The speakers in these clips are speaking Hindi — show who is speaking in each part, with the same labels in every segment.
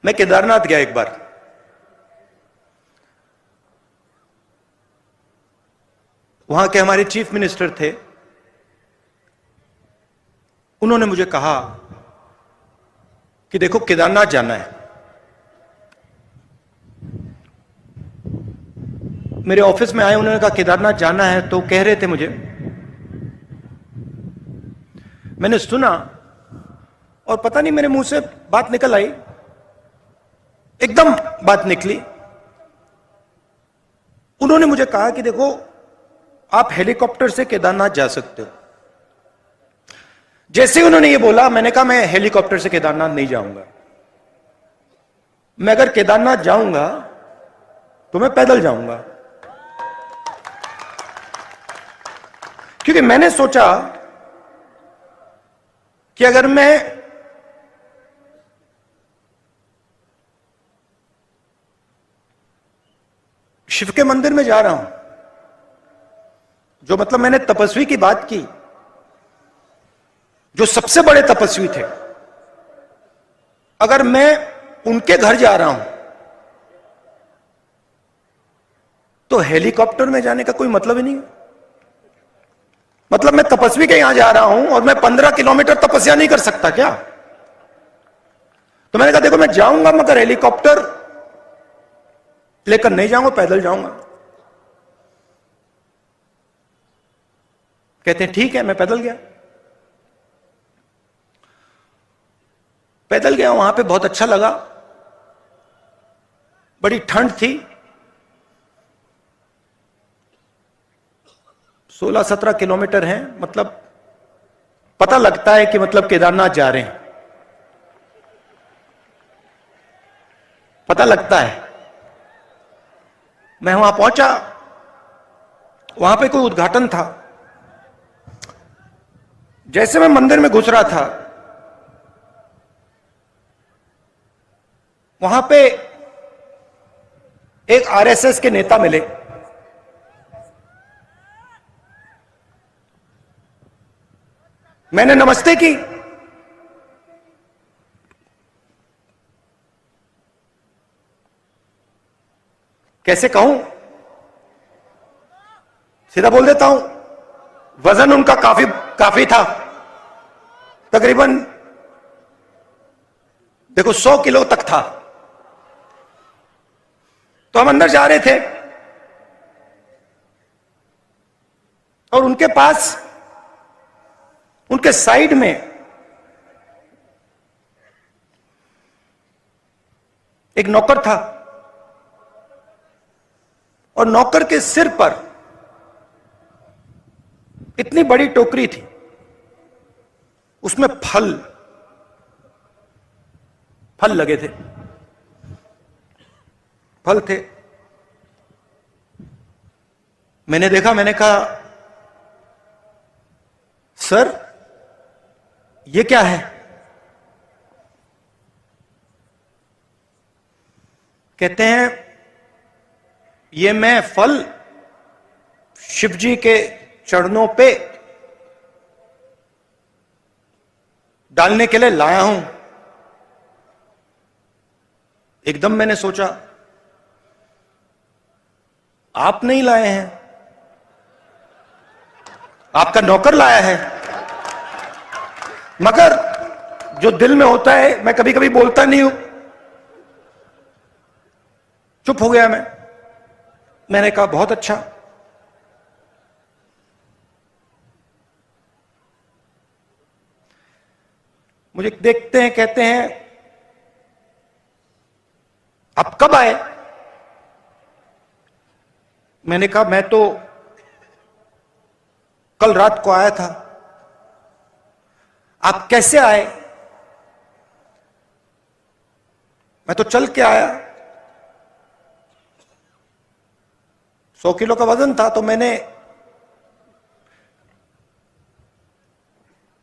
Speaker 1: मैं केदारनाथ गया एक बार। वहां के हमारे चीफ मिनिस्टर थे, उन्होंने मुझे कहा कि देखो केदारनाथ जाना है। मेरे ऑफिस में आए, उन्होंने कहा केदारनाथ जाना है, तो कह रहे थे मुझे। मैंने सुना और पता नहीं मेरे मुंह से बात निकल आई, एकदम बात निकली। उन्होंने मुझे कहा कि देखो आप हेलीकॉप्टर से केदारनाथ जा सकते हो। जैसे ही उन्होंने ये बोला, मैंने कहा मैं हेलीकॉप्टर से केदारनाथ नहीं जाऊंगा। मैं अगर केदारनाथ जाऊंगा तो मैं पैदल जाऊंगा, क्योंकि मैंने सोचा कि अगर मैं शिव के मंदिर में जा रहा हूं, जो मतलब मैंने तपस्वी की बात की, जो सबसे बड़े तपस्वी थे, अगर मैं उनके घर जा रहा हूं तो हेलीकॉप्टर में जाने का कोई मतलब ही नहीं है। मतलब मैं तपस्वी के यहां जा रहा हूं और मैं 15 किलोमीटर तपस्या नहीं कर सकता क्या? तो मैंने कहा देखो मैं जाऊंगा मगर हेलीकॉप्टर लेकर नहीं जाऊंगा, पैदल जाऊंगा। कहते हैं ठीक है। मैं पैदल गया। पैदल गया, वहां पे बहुत अच्छा लगा। बड़ी ठंड थी। 16-17 किलोमीटर हैं, मतलब पता लगता है कि मतलब केदारनाथ जा रहे हैं, पता लगता है। मैं वहां पहुंचा, वहां पे कोई उद्घाटन था। जैसे मैं मंदिर में घुस रहा था, वहां पे एक आरएसएस के नेता मिले। मैंने नमस्ते की। कैसे कहूं, सीधा बोल देता हूं, वजन उनका काफी था, तकरीबन देखो 100 किलो तक था। तो हम अंदर जा रहे थे और उनके पास, उनके साइड में एक नौकर था और नौकर के सिर पर इतनी बड़ी टोकरी थी, उसमें फल लगे थे, फल थे। मैंने देखा, मैंने कहा सर ये क्या है? कहते हैं ये मैं फल शिव जी के चरणों पे डालने के लिए लाया हूं। एकदम मैंने सोचा आप नहीं लाए हैं, आपका नौकर लाया है। मगर जो दिल में होता है, मैं कभी कभी बोलता नहीं हूं, चुप हो गया मैं। मैंने कहा बहुत अच्छा। मुझे देखते हैं, कहते हैं आप कब आए? मैंने कहा मैं तो कल रात को आया था। आप कैसे आए? मैं तो चल के आया। 100 किलो का वजन था, तो मैंने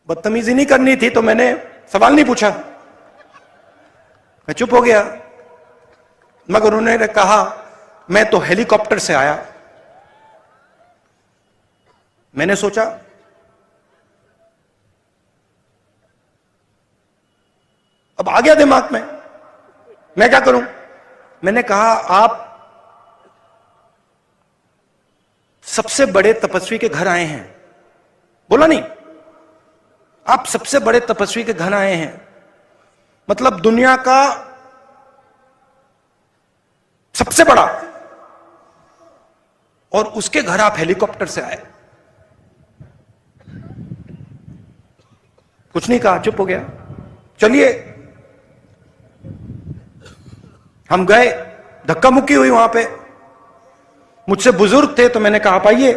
Speaker 1: बदतमीजी नहीं करनी थी, तो मैंने सवाल नहीं पूछा, मैं चुप हो गया। मगर उन्होंने कहा मैं तो हेलीकॉप्टर से आया। मैंने सोचा अब आ गया दिमाग में, मैं क्या करूं? मैंने कहा आप सबसे बड़े तपस्वी के घर आए हैं। बोला नहीं, आप सबसे बड़े तपस्वी के घर आए हैं, मतलब दुनिया का सबसे बड़ा, और उसके घर आप हेलीकॉप्टर से आए। कुछ नहीं कहा, चुप हो गया। चलिए, हम गए, धक्का मुक्की हुई वहां पे। मुझसे बुजुर्ग थे तो मैंने कहा आप आइए।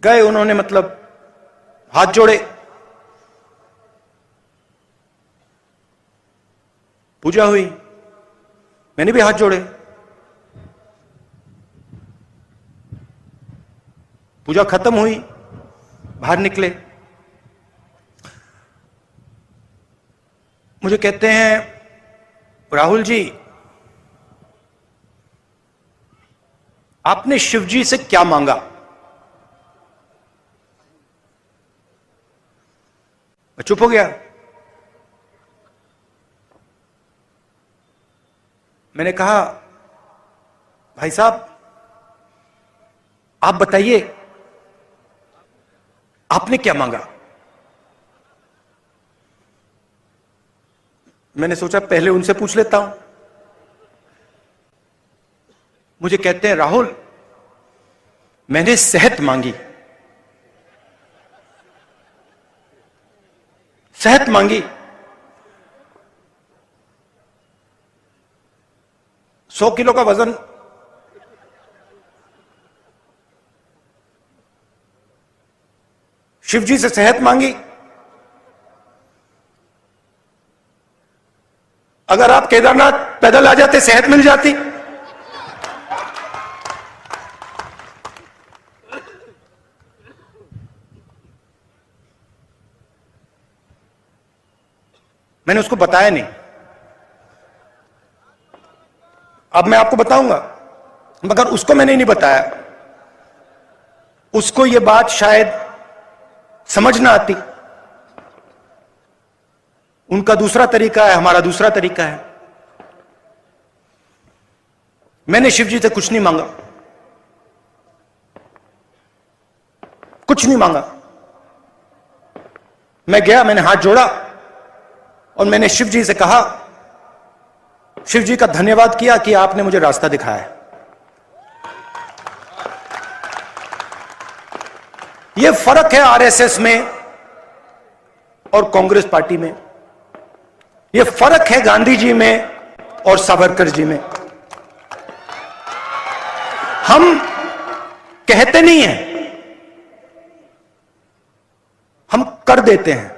Speaker 1: गए, उन्होंने मतलब हाथ जोड़े, पूजा हुई, मैंने भी हाथ जोड़े, पूजा खत्म हुई, बाहर निकले। मुझे कहते हैं राहुल जी, आपने शिव जी से क्या मांगा? मैं चुप हो गया। मैंने कहा भाई साहब आप बताइए आपने क्या मांगा? मैंने सोचा पहले उनसे पूछ लेता हूं। मुझे कहते हैं राहुल मैंने सेहत मांगी। सेहत मांगी। 100 किलो का वजन, शिव जी से सेहत मांगी। अगर आप केदारनाथ पैदल आ जाते सेहत मिल जाती। मैंने उसको बताया नहीं। अब मैं आपको बताऊंगा, मगर उसको मैंने नहीं बताया। उसको यह बात शायद समझ ना आती। उनका दूसरा तरीका है, हमारा दूसरा तरीका है। मैंने शिव जी से कुछ नहीं मांगा, कुछ नहीं मांगा। मैं गया, मैंने हाथ जोड़ा और मैंने शिव जी से कहा, शिव जी का धन्यवाद किया कि आपने मुझे रास्ता दिखाया है। यह फर्क है आरएसएस में और कांग्रेस पार्टी में। यह फर्क है गांधी जी में और सावरकर जी में। हम कहते नहीं हैं, हम कर देते हैं।